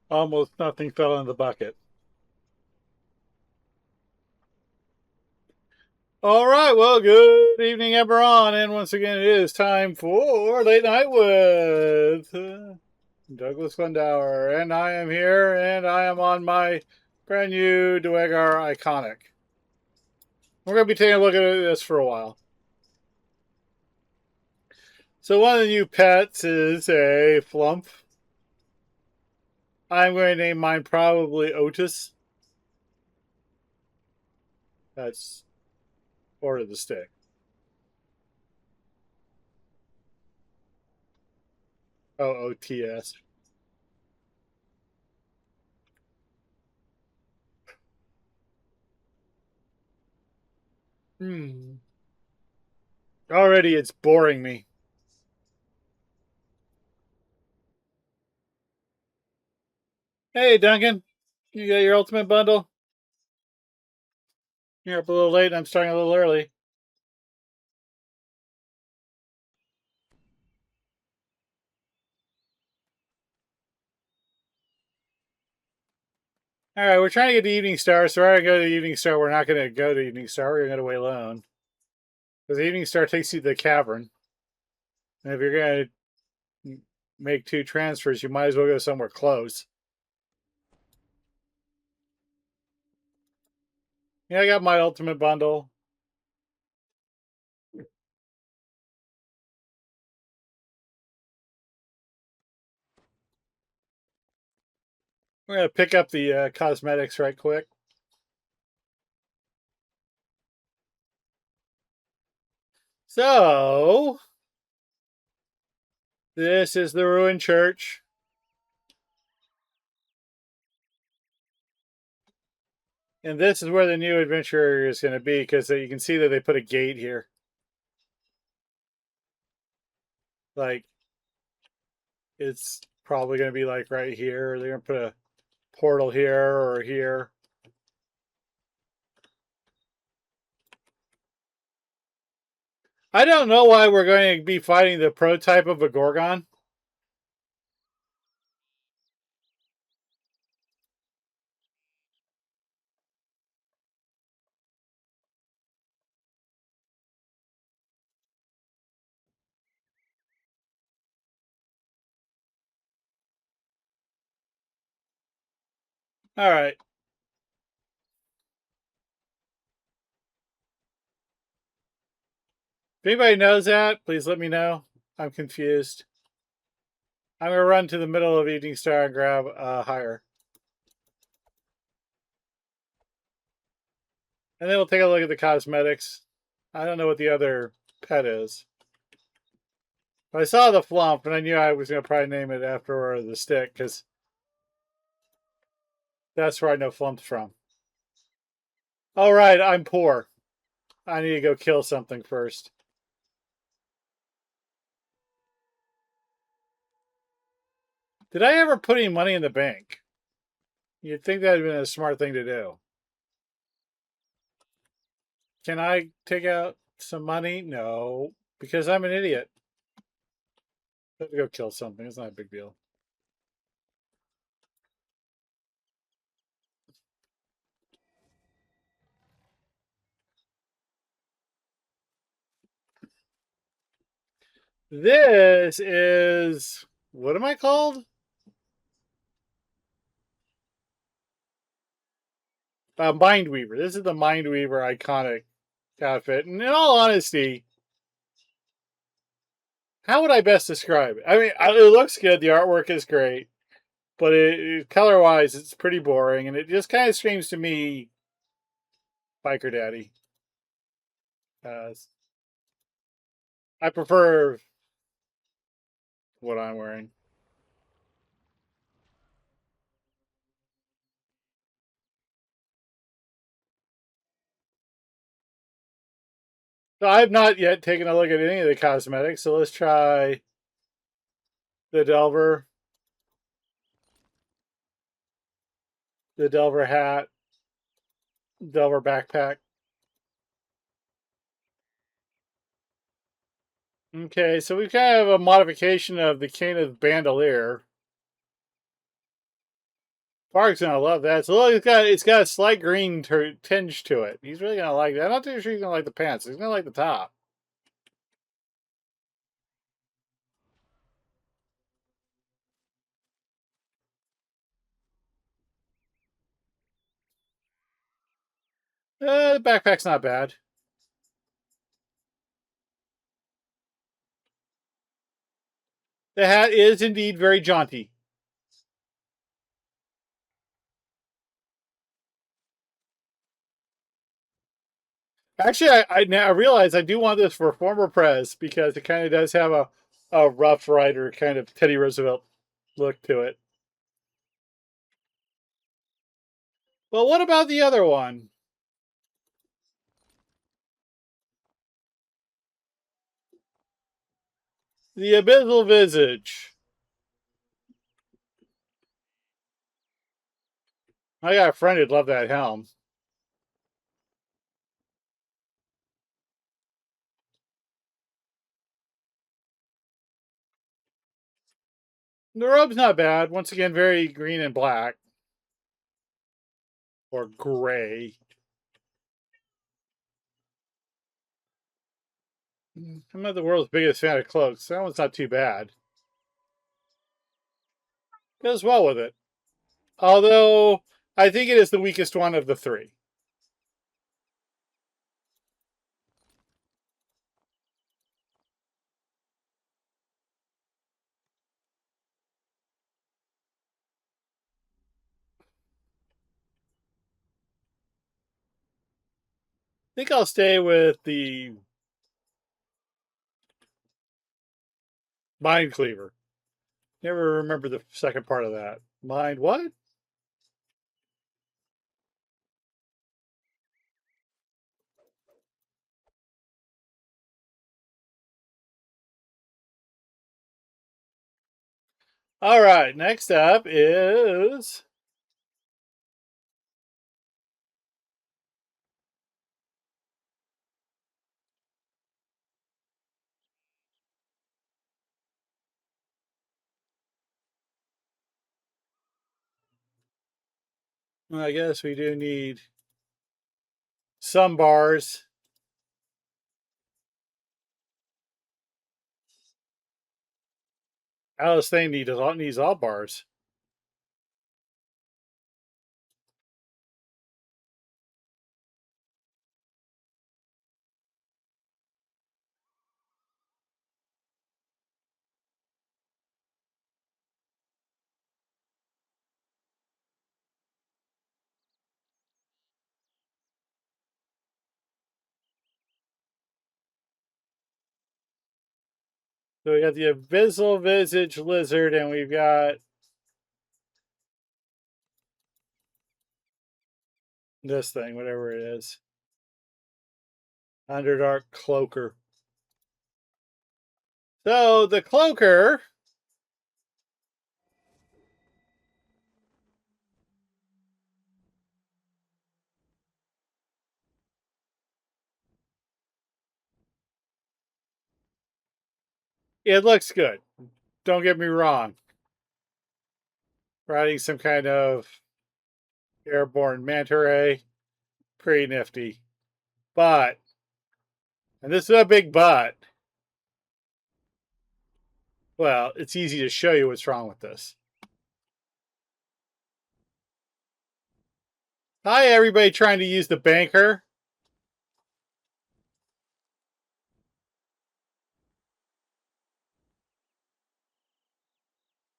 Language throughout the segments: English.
Almost nothing fell in the bucket. All right, well, good evening, Eberron, and once again, it is time for Late Night with Douglas Glendower, and I am here, and I am on my brand new Duegar Iconic. We're going to be taking a look at this for a while. So one of the new pets is a Flump. I'm going to name mine probably Otis. That's Order of the Stick. OOTS. Already it's boring me. Hey, Duncan. You got your ultimate bundle? You're up a little late. I'm starting a little early. All right, we're trying to get to Evening Star, so we're going to go to Evening Star. We're not going to go to Evening Star. We're going to go to Way Lone. Because Evening Star takes you to the cavern. And if you're going to make two transfers, you might as well go somewhere close. Yeah, I got my ultimate bundle. We're going to pick up the cosmetics right quick. So, this is the ruined church. And this is where the new adventure is going to be, because you can see that they put a gate here. Like, it's probably going to be like right here. They're going to put a portal here or here. I don't know why we're going to be fighting the prototype of a Gorgon. All right. If anybody knows that, please let me know. I'm confused. I'm going to run to the middle of Evening Star and grab a higher. And then we'll take a look at the cosmetics. I don't know what the other pet is. But I saw the flump, and I knew I was going to probably name it after the stick, because that's where I know flumps from. All right, I'm poor. I need to go kill something first. Did I ever put any money in the bank? You'd think that'd been a smart thing to do. Can I take out some money? No, because I'm an idiot. Let's go kill something. It's not a big deal. This is, what am I called? Mindweaver. This is the Mindweaver iconic outfit. And in all honesty, how would I best describe it? I mean, it looks good. The artwork is great. But color-wise, it's pretty boring. And it just kind of screams to me, Biker Daddy. Uh, I prefer what I'm wearing. So I've not yet taken a look at any of the cosmetics. So let's try the Delver hat, Delver backpack. Okay, so we kind of have a modification of the Cane of Bandolier. Park's gonna love that. So look, it's got a slight green tinge to it. He's really gonna like that. I'm not too sure he's gonna like the pants. He's gonna like the top. The backpack's not bad. The hat is indeed very jaunty. Actually, I now realize I do want this for former press because it kind of does have a Rough Rider kind of Teddy Roosevelt look to it. Well, what about the other one? The Abyssal Visage. I got a friend who'd love that helm. The robe's not bad. Once again, very green and black. Or gray. I'm not the world's biggest fan of cloaks. That one's not too bad. Goes well with it. Although, I think it is the weakest one of the three. I think I'll stay with the Mind Cleaver. Never remember the second part of that. Mind what? All right, next up is well, I guess we do need some bars. Alice Thane needs all bars. So we got the Abyssal Visage Lizard, and we've got this thing, whatever it is. Underdark Cloaker. So the Cloaker. It looks good. Don't get me wrong. Riding some kind of airborne manta ray. Pretty nifty. But, and this is a big but, well, it's easy to show you what's wrong with this. Hi, everybody trying to use the banker.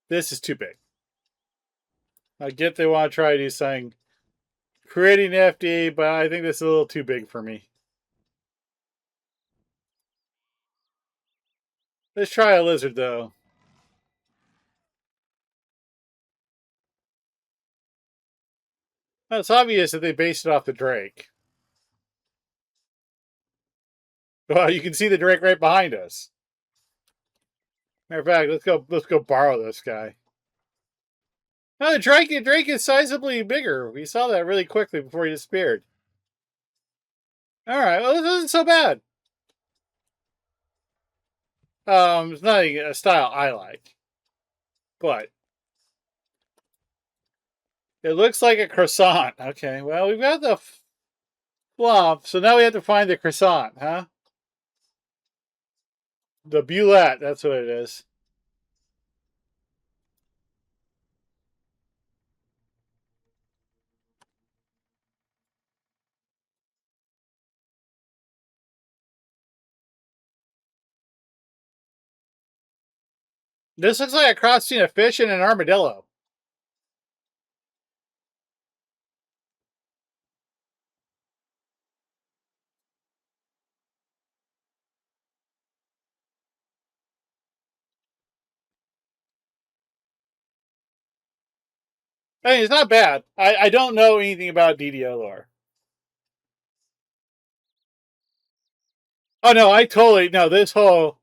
This is too big. I get they want to try to do something pretty nifty, but I think this is a little too big for me. Let's try a lizard, though. Well, it's obvious that they based it off the Drake. Well, you can see the Drake right behind us. Matter of fact, let's go borrow this guy. No, the Drake is sizably bigger. We saw that really quickly before he disappeared. All right, well, this isn't so bad. It's not a style I like, but It looks like a croissant. Okay, well, we've got the fluff, so now we have to find the croissant, huh? The bulette, that's what it is. This looks like a cross between a fish and an armadillo. I mean, it's not bad. I don't know anything about DDO lore. Oh no, I totally no. This whole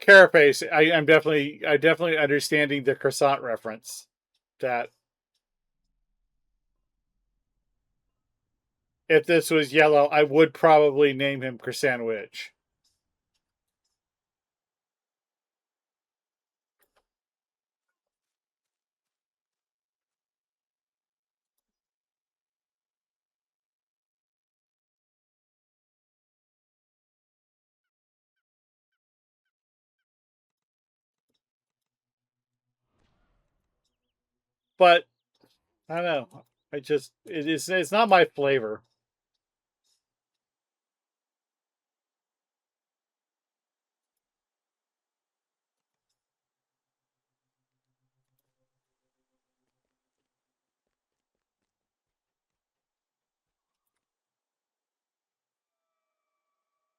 carapace, I'm definitely understanding the croissant reference. That if this was yellow, I would probably name him Croissantwich. But I don't know. It's not my flavor.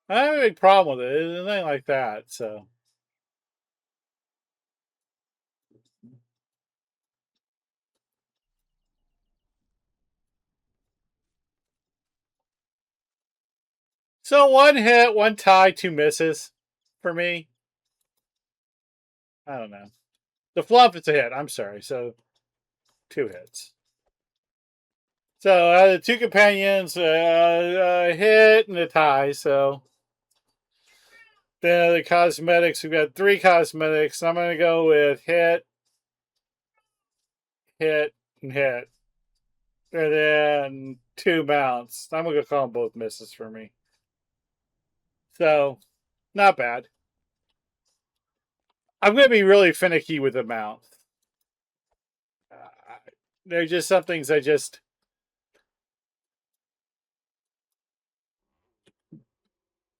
I have a big problem with it. It's nothing like that. So one hit, one tie, two misses for me. I don't know. The flop is a hit. I'm sorry. So two hits. So the two companions, a hit and a tie. So then the cosmetics, we've got three cosmetics. I'm going to go with hit, hit, and hit. And then two mounts. I'm going to call them both misses for me. So not bad. I'm going to be really finicky with the mount. Uh, They're just some things I just,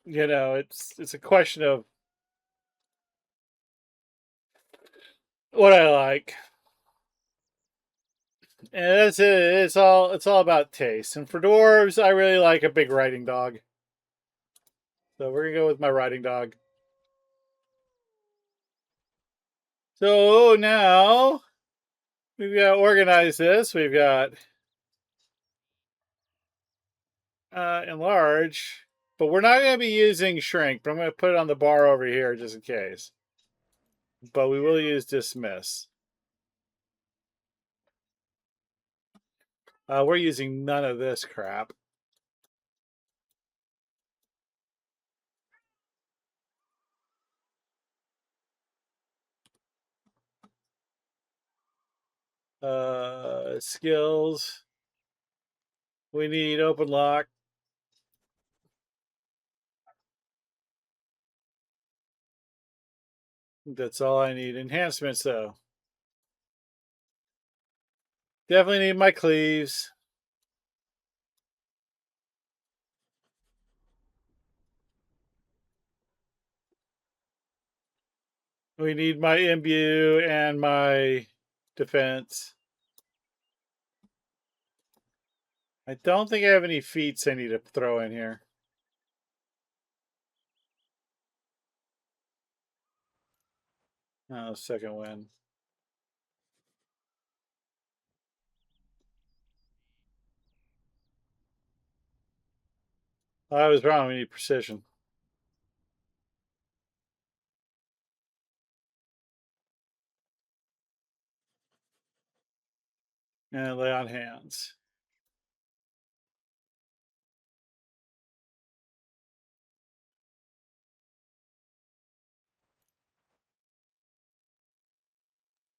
it's a question of what I like. And that's it. It's all about taste. And for dwarves, I really like a big riding dog. So we're gonna go with my riding dog. So now we've got to organize this. We've got enlarge, but we're not gonna be using shrink. But I'm gonna put it on the bar over here just in case. But we will use dismiss. We're using none of this crap. Skills. We need open lock. That's all I need. Enhancements though. Definitely need my cleaves. We need my imbue and my defense. I don't think I have any feats I need to throw in here. Oh, second win. I was wrong. We need precision. And lay on hands.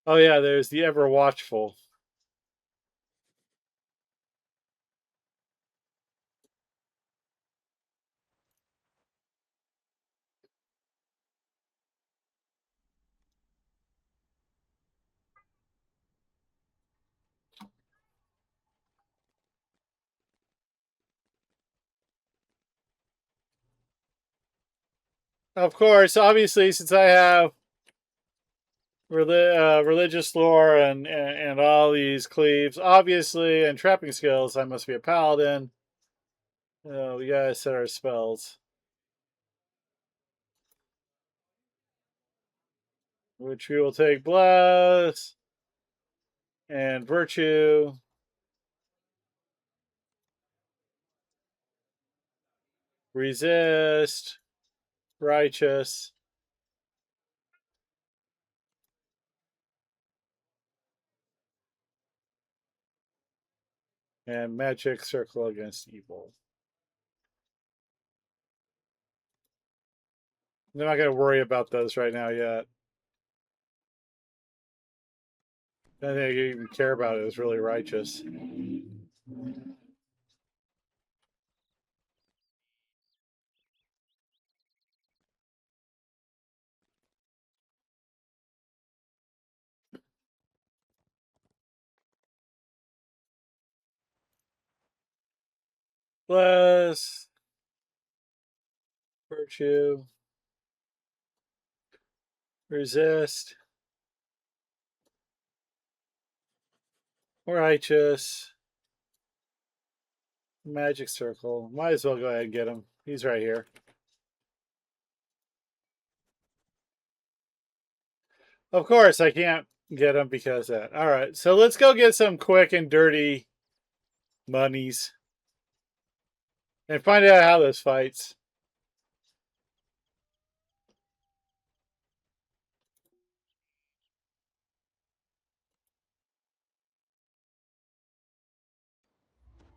Oh, yeah, there's the ever watchful. Of course, obviously, since I have religious lore and all these cleaves, obviously, and trapping skills, I must be a paladin. We gotta set our spells. Which we will take bless and virtue. Resist. Righteous. And magic circle against evil. I'm not going to worry about those right now yet. I don't think I even care about it. It's really righteous. Bless. Virtue. Resist. Righteous. Magic circle. Might as well go ahead and get him. He's right here. Of course, I can't get him because of that. All right, so let's go get some quick and dirty monies and find out how this fights.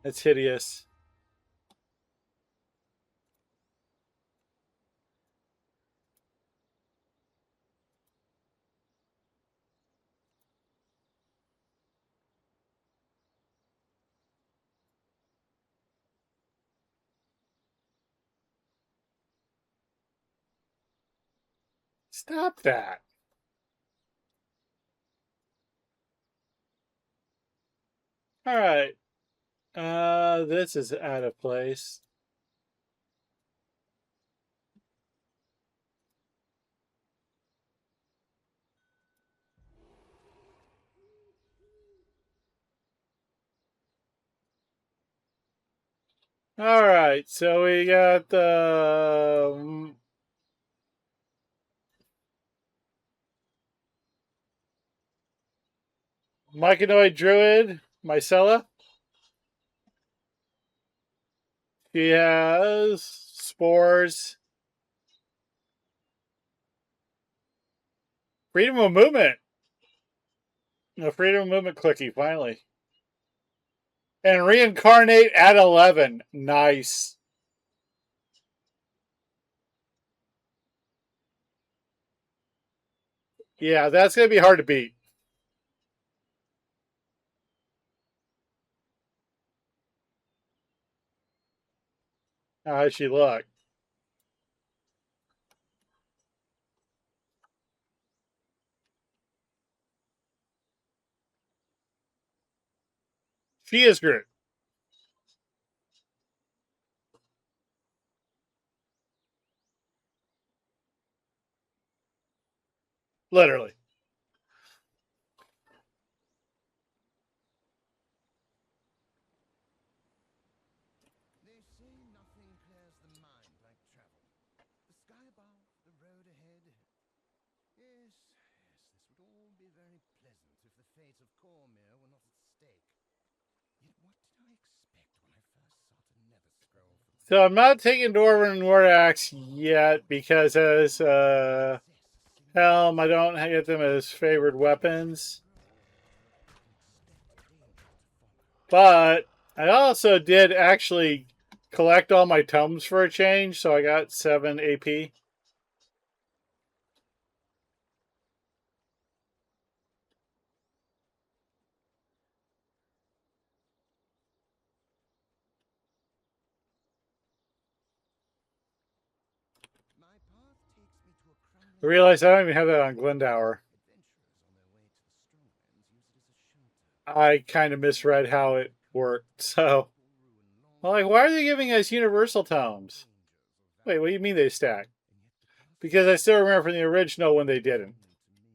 It's hideous. Stop that. All right. This is out of place. All right, so we got the Myconoid Druid, Mycella. She has spores. Freedom of movement. No, freedom of movement clicky, finally. And reincarnate at 11. Nice. Yeah, that's going to be hard to beat. How does she look? She is Groot. Literally. They say nothing clears the mind like travel. The sky above, the road ahead. Yes, this would all be very pleasant if the fate of Cormyr were not at stake. Yet what did I expect when I first sought a nether scroll from... So I'm not taking Dwarven War Axe yet because as Helm, I don't get them as favored weapons. But I also did actually collect all my tomes for a change, so I got 7 AP. I realized I don't even have that on Glendower. I kind of misread how it worked, so... I'm like, why are they giving us universal tomes? Wait, what do you mean they stack? Because I still remember from the original when they didn't. To me,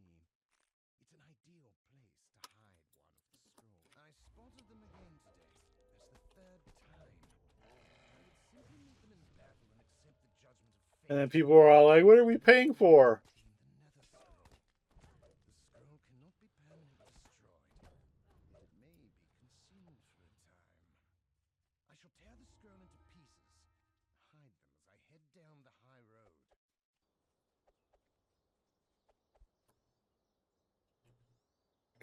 it's an ideal place to hide one of the scrolls. I spotted them again today. That's the third time. I would simply meet them in battle and accept the judgment of fate. And then people were all like, what are we paying for? The nether scroll. The scroll cannot be permanently destroyed. It may be consumed for a time. I shall tear the scroll into pieces, hide them as I head down the high road.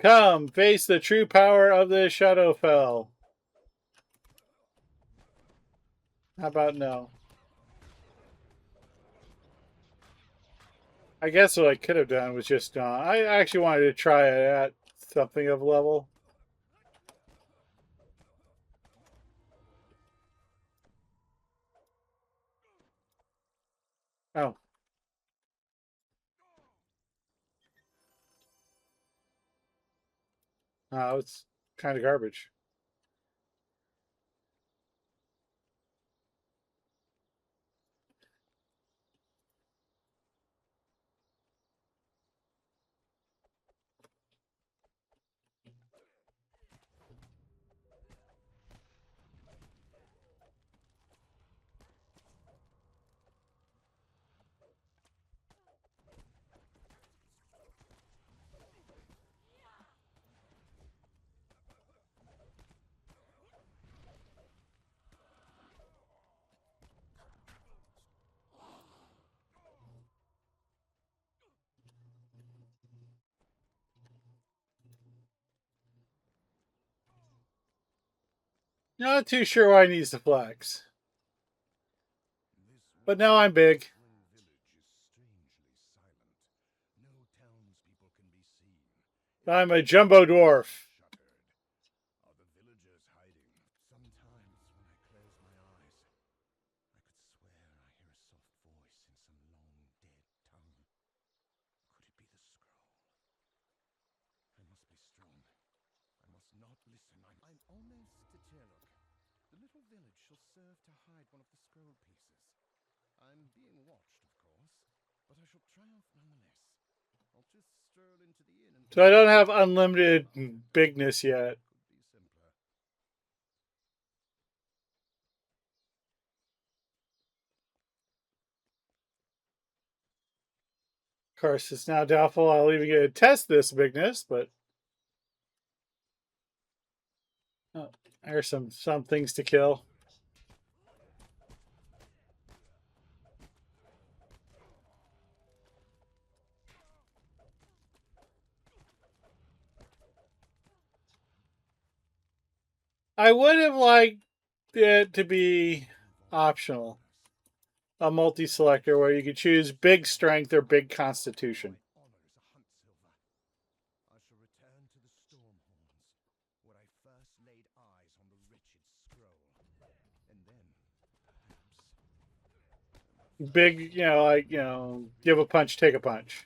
Come, face the true power of the Shadowfell. How about no? I guess what I could have done was just I actually wanted to try it at something of level. Oh. Oh, it's kind of garbage. Not too sure why he needs to flex. But now I'm big. I'm a jumbo dwarf. Are the villagers hiding? Sometimes when I close my eyes, I could swear I hear a soft voice in some long dead tongue. Could it be the scroll? I must be strong. I must not listen. I'm almost to Tirlook. The little village shall serve to hide one of the scroll pieces. I'm being watched, of course, but I shall triumph nonetheless. I'll just stroll into the inn and... So I don't have unlimited bigness yet. Could be simpler. Of course, it's now doubtful I'll even get to test this bigness, but oh, there's some things to kill. I would have liked it to be optional. A multi-selector where you could choose big strength or big constitution. Honor is a hunt silver. I shall return to the Stormhorns, where I first laid eyes on the wretched scroll. And then, perhaps... Big, like, give a punch, take a punch.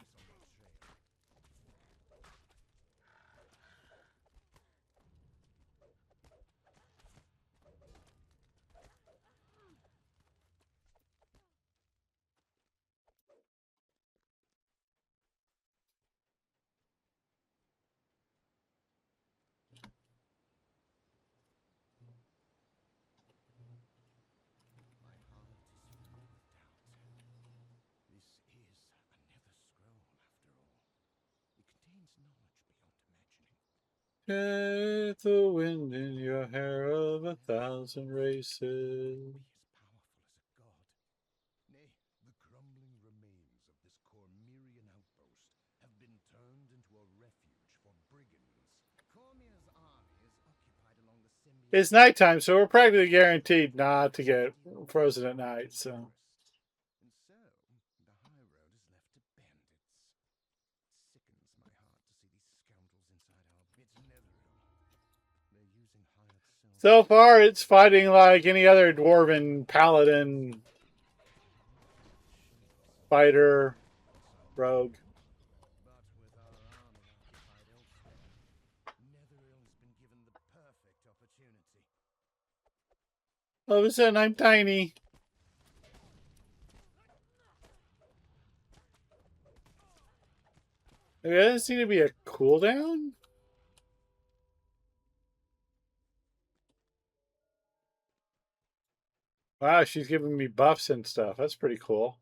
Get the wind in your hair of 1,000 races. Nay, the crumbling remains of this Cormyrian outpost have been turned into a refuge for brigands. Cormyr's army is occupied along the Symbian... It's nighttime, so we're practically guaranteed not to get frozen at night, so... And so, the high road is left to bandits. It sickens my heart to see these scoundrels inside our bit netheril. They're using hired silver. So far, it's fighting like any other dwarven paladin, fighter, rogue. But with our army occupied elsewhere, Netheril's been given the perfect opportunity. All of a sudden, I'm tiny. There doesn't seem to be a cooldown. Wow, she's giving me buffs and stuff. That's pretty cool.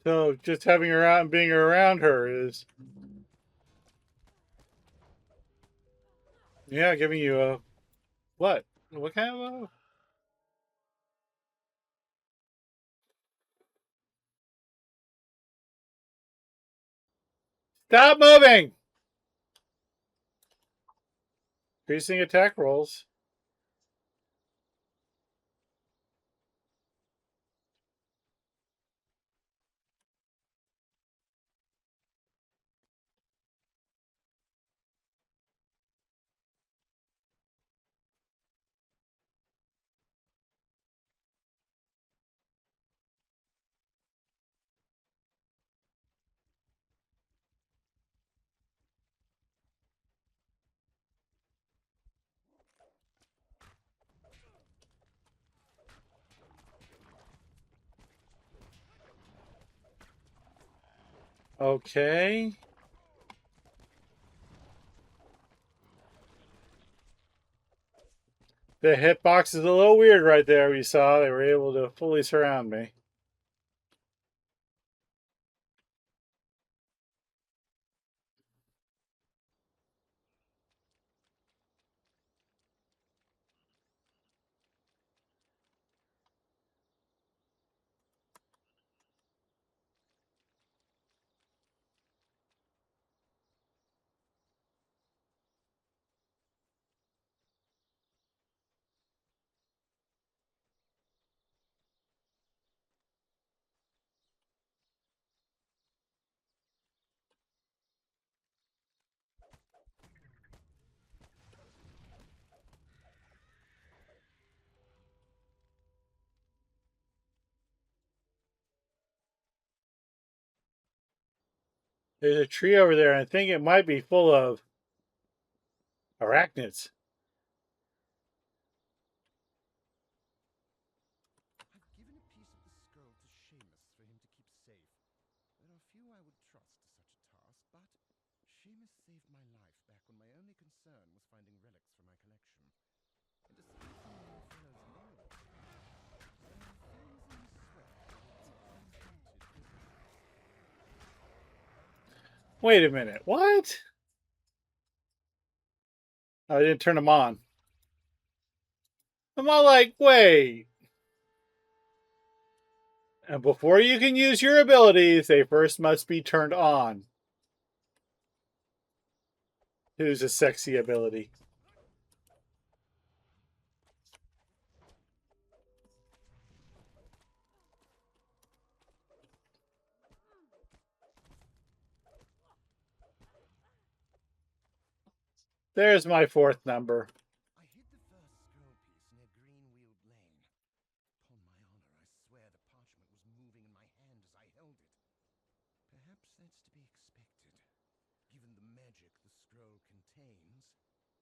So just having her out and being around her is, yeah, giving you a what? What kind of a? Stop moving! Increasing attack rolls. Okay. The hitbox is a little weird right there. We saw they were able to fully surround me. There's a tree over there, and I think it might be full of arachnids. I've given a piece of the scroll to Seamus for him to keep safe. There are few I would trust to such a task, but Seamus saved my life back when my only concern was finding relics for my collection. And aside from the old fellow's lore, there are things in the swamp that are deeply haunted. Wait a minute. What? I didn't turn them on. I'm all like, wait. And before you can use your abilities, they first must be turned on. Who's a sexy ability? There's my fourth number. I hid the first scroll piece near Greenweald Lane. Upon my honor, I swear the parchment was moving in my hand as I held it. Perhaps that's to be expected. Given the magic the scroll contains,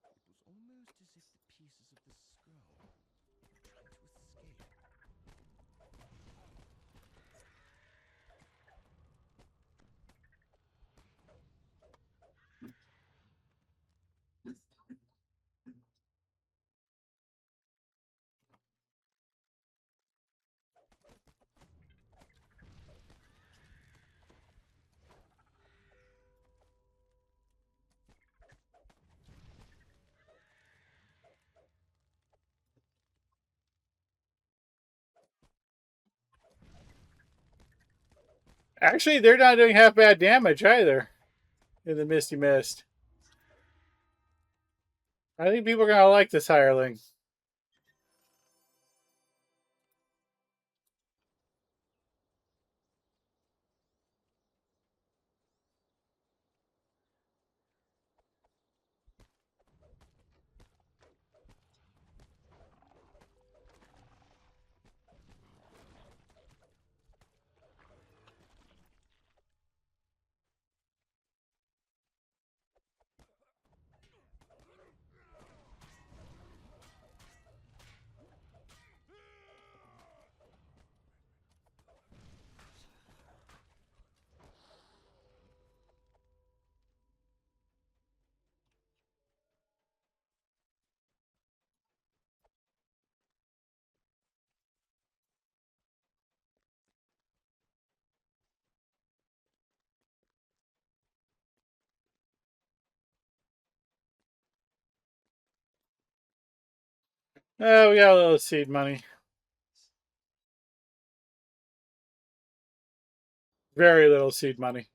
it was almost as if the pieces of the scroll were trying to escape. Actually, they're not doing half bad damage either in the Misty Mist. I think people are going to like this hireling. Oh, we got a little seed money. Very little seed money.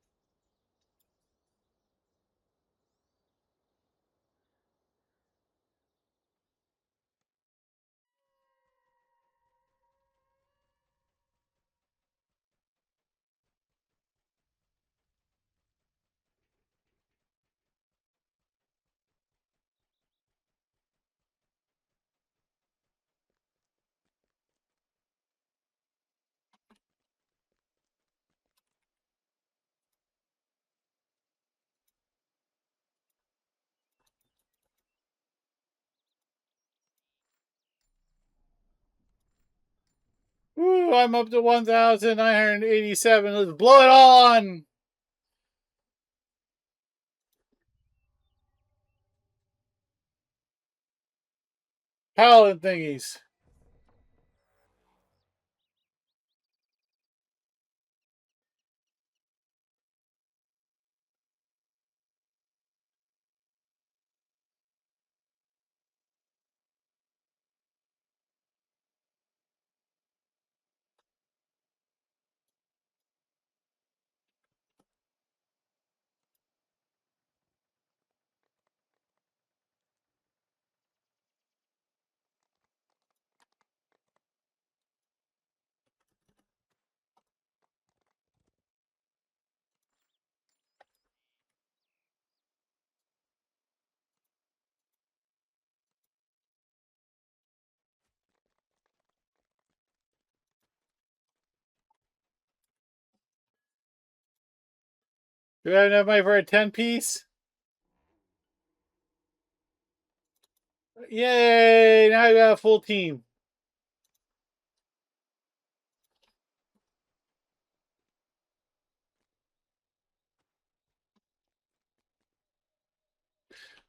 Ooh, I'm up to 1,987. Let's blow it all on. Paladin thingies. Do I have enough money for a 10 piece? Yay! Now I got a full team.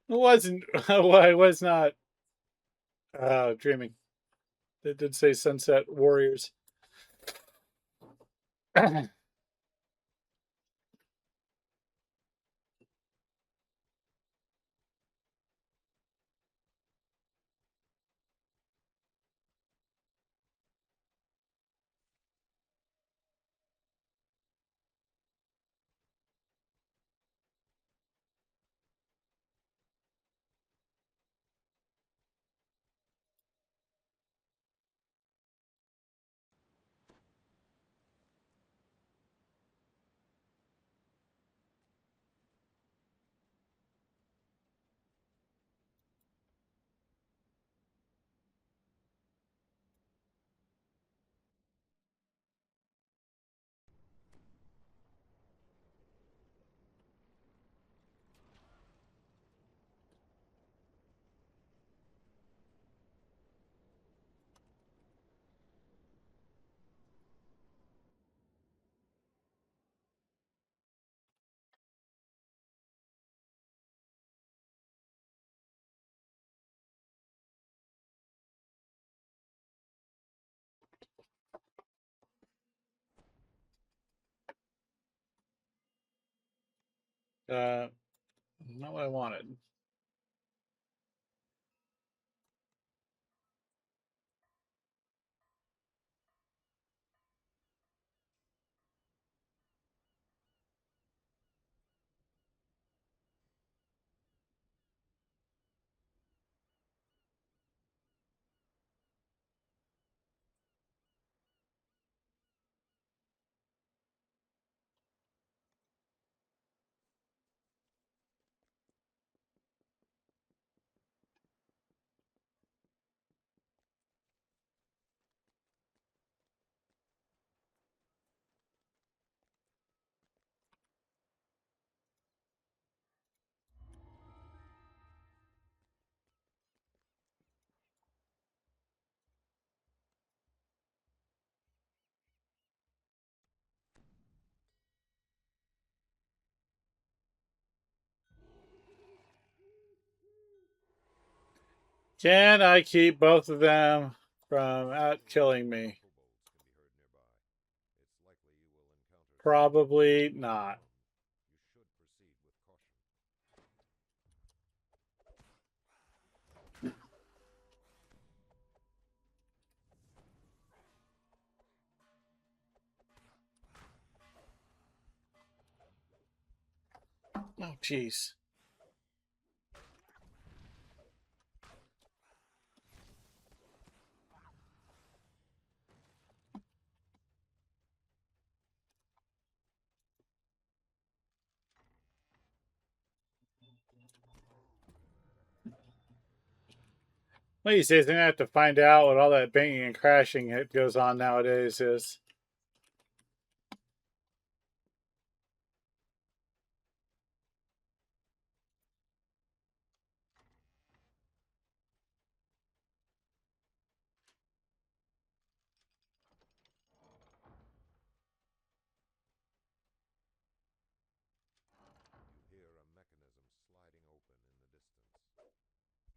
It wasn't. I was not dreaming. It did say Sunset Warriors. Not what I wanted. Can I keep both of them from out killing me? Probably not. jeez. One of these days, I'm gonna have to find out what all that banging and crashing that goes on nowadays is. You hear a mechanism sliding open in the distance.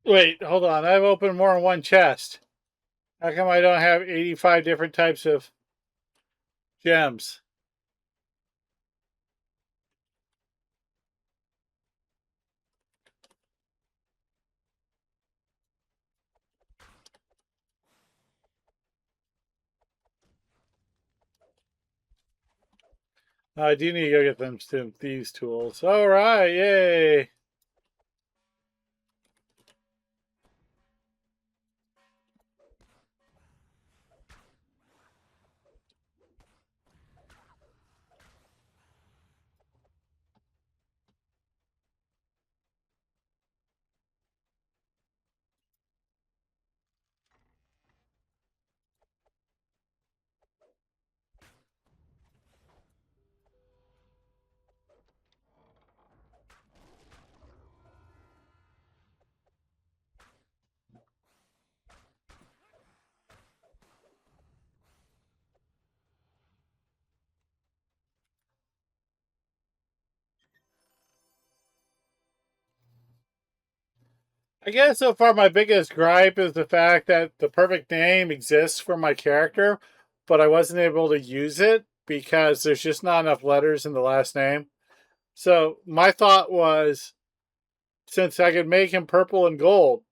Wait, hold on. I've opened more than one chest. How come I don't have 85 different types of gems? I do need to go get them some thieves tools. All right, yay! I guess so far my biggest gripe is the fact that the perfect name exists for my character, but I wasn't able to use it because there's just not enough letters in the last name. So my thought was, since I could make him purple and gold,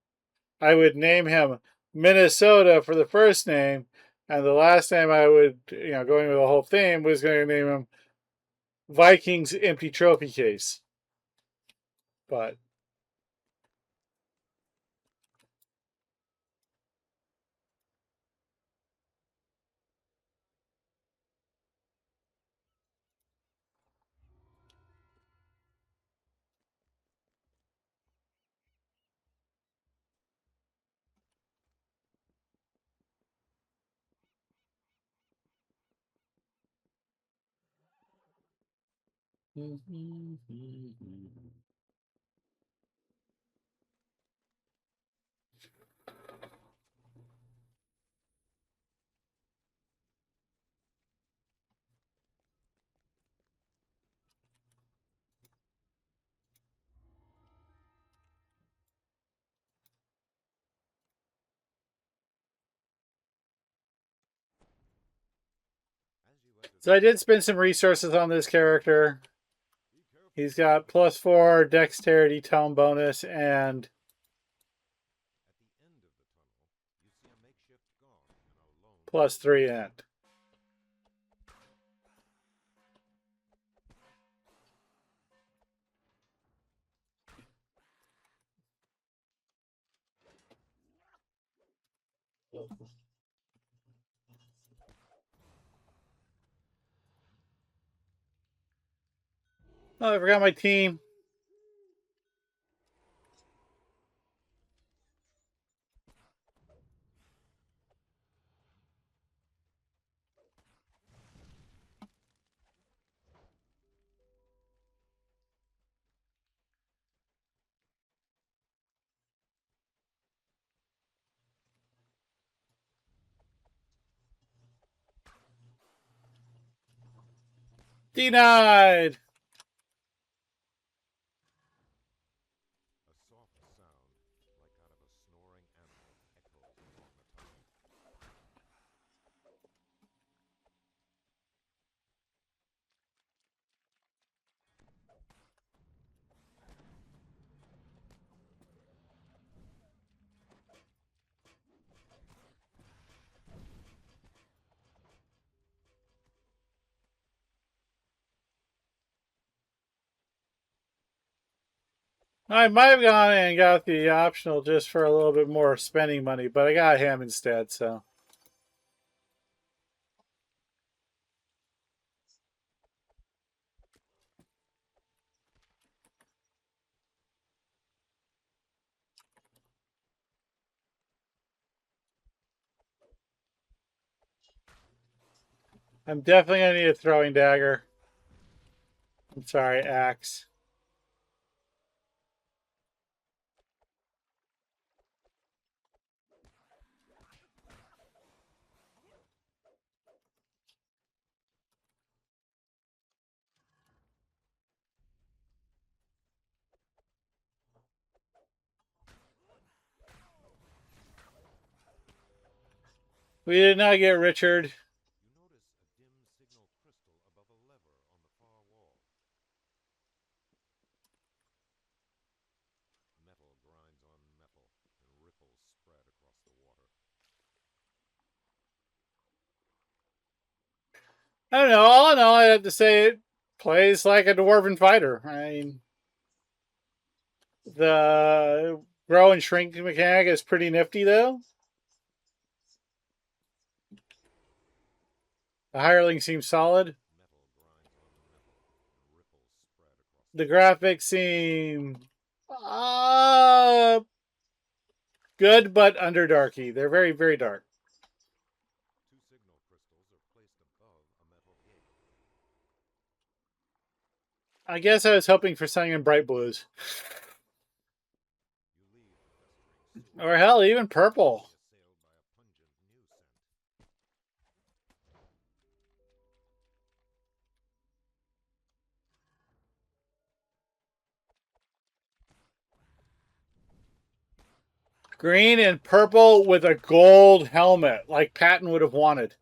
I would name him Minnesota for the first name, and the last name I would, going with the whole theme, was going to name him Vikings Empty Trophy Case. But So I did spend some resources on this character. He's got +4 dexterity tone bonus and +3 int. Oh, I forgot my team. Denied. I might have gone and got the optional just for a little bit more spending money, but I got him instead, so. I'm definitely going to need a throwing dagger. I'm sorry, axe. We did not get Richard. I don't know. All in all, I have to say it plays like a dwarven fighter. I mean, the grow and shrink mechanic is pretty nifty, though. The hireling seems solid. The graphics seem good, but underdarky. They're very, very dark. I guess I was hoping for something in bright blues. Or hell, even purple. Green and purple with a gold helmet, like Patton would have wanted.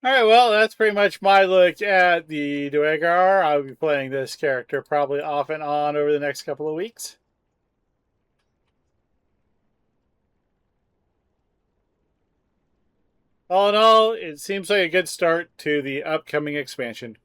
All right, well, that's pretty much my look at the Duegar. I'll be playing this character probably off and on over the next couple of weeks. All in all, it seems like a good start to the upcoming expansion.